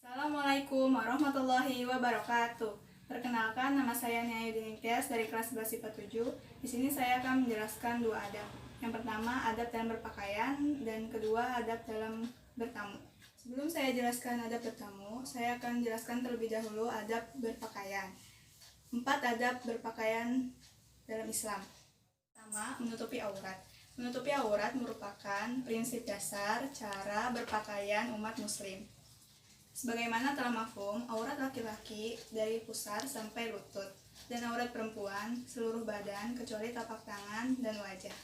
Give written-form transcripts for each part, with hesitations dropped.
Assalamualaikum warahmatullahi wabarakatuh. Perkenalkan, nama saya Nia Yudin Ikhtias dari kelas 11 IPA 7. Di sini saya akan menjelaskan dua adab. Yang pertama, adab dalam berpakaian, dan kedua, adab dalam bertamu. Sebelum saya jelaskan adab bertamu, saya akan jelaskan terlebih dahulu adab berpakaian. 4 adab berpakaian dalam Islam. Pertama, menutupi aurat. Menutupi aurat merupakan prinsip dasar cara berpakaian umat muslim. Sebagaimana telah mafhum, aurat laki-laki dari pusar sampai lutut, dan aurat perempuan seluruh badan kecuali tapak tangan dan wajah.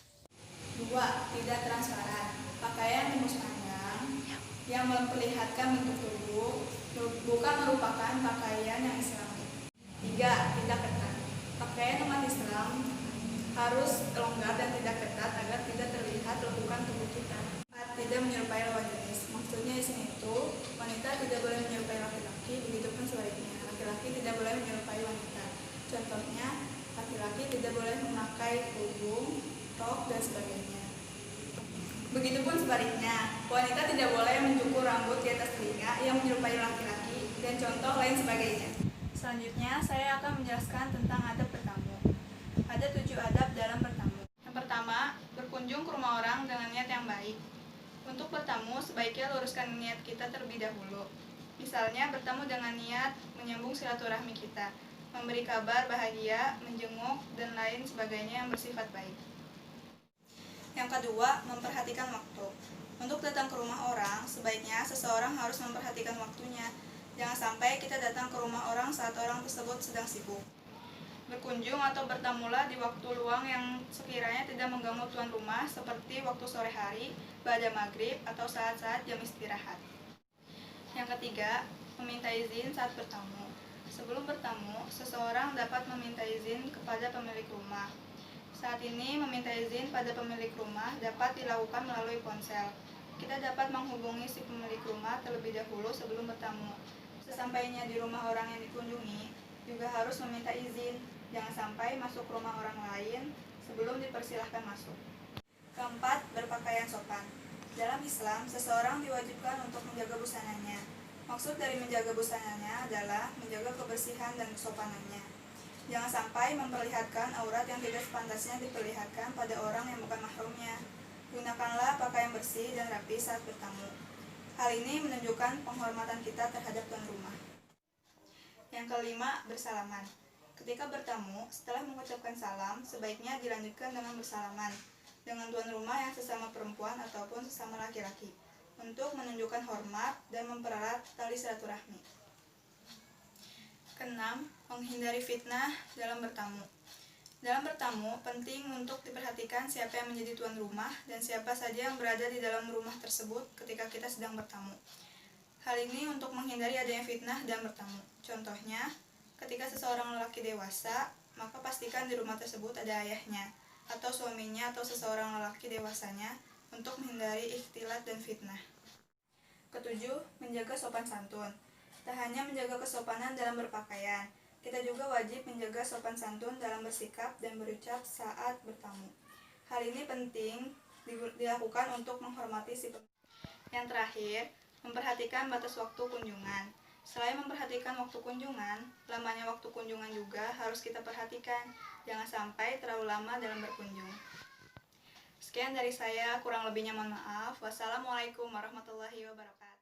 2. Tidak transparan. Pakaian tembus pandang yang memperlihatkan bentuk tubuh bukan merupakan pakaian yang islami. 3. Tidak ketat. Pakaian umat Islam harus longgar dan tidak ketat agar tidak terlihat lekukan tubuh kita. 4. Tidak menyerupai lawan jenis. Maksudnya di sini itu wanita tidak boleh menyerupai laki-laki, begitupun sebaliknya. Laki-laki tidak boleh menyerupai wanita. Contohnya, laki-laki tidak boleh memakai kerudung, rok, dan sebagainya. Begitupun sebaliknya, wanita tidak boleh mencukur rambut di atas telinga yang menyerupai laki-laki, dan contoh lain sebagainya. Selanjutnya, saya akan menjelaskan tentang adab bertamu. Ada 7 adab dalam bertamu. Yang pertama, berkunjung ke rumah orang dengan niat yang baik. Untuk bertamu, sebaiknya luruskan niat kita terlebih dahulu. Misalnya, bertamu dengan niat menyambung silaturahmi kita, memberi kabar bahagia, menjenguk, dan lain sebagainya yang bersifat baik. Yang kedua, memperhatikan waktu. Untuk datang ke rumah orang, sebaiknya seseorang harus memperhatikan waktunya. Jangan sampai kita datang ke rumah orang saat orang tersebut sedang sibuk. Berkunjung atau bertamulah di waktu luang yang sekiranya tidak mengganggu tuan rumah, seperti waktu sore hari, ba'da maghrib, atau saat-saat jam istirahat. Yang ketiga, meminta izin saat bertamu. Sebelum bertamu, seseorang dapat meminta izin kepada pemilik rumah. Saat ini, meminta izin pada pemilik rumah dapat dilakukan melalui ponsel. Kita dapat menghubungi si pemilik rumah terlebih dahulu sebelum bertamu. Sesampainya di rumah orang yang dikunjungi, juga harus meminta izin. Jangan sampai masuk rumah orang lain sebelum dipersilahkan masuk. Keempat, berpakaian sopan. Dalam Islam, seseorang diwajibkan untuk menjaga busananya. Maksud dari menjaga busananya adalah menjaga kebersihan dan kesopanannya. Jangan sampai memperlihatkan aurat yang tidak sepantasnya diperlihatkan pada orang yang bukan mahramnya. Gunakanlah pakaian bersih dan rapi saat bertamu. Hal ini menunjukkan penghormatan kita terhadap tuan rumah. Yang kelima, bersalaman. Ketika bertamu, setelah mengucapkan salam, sebaiknya dilanjutkan dengan bersalaman dengan tuan rumah yang sesama perempuan ataupun sesama laki-laki, untuk menunjukkan hormat dan mempererat tali silaturahmi. Keenam, menghindari fitnah dalam bertamu. Dalam bertamu, penting untuk diperhatikan siapa yang menjadi tuan rumah dan siapa saja yang berada di dalam rumah tersebut ketika kita sedang bertamu. Hal ini untuk menghindari adanya fitnah dalam bertamu. Contohnya, ketika seseorang lelaki dewasa, maka pastikan di rumah tersebut ada ayahnya, atau suaminya atau seseorang lelaki dewasanya, untuk menghindari ikhtilat dan fitnah. Ketujuh, menjaga sopan santun. Tak hanya menjaga kesopanan dalam berpakaian, kita juga wajib menjaga sopan santun dalam bersikap dan berucap saat bertamu. Hal ini penting dilakukan untuk menghormati si pemilik. Yang terakhir, memperhatikan batas waktu kunjungan. Selain memperhatikan waktu kunjungan, lamanya waktu kunjungan juga harus kita perhatikan. Jangan sampai terlalu lama dalam berkunjung. Sekian dari saya, kurang lebihnya mohon maaf. Wassalamualaikum warahmatullahi wabarakatuh.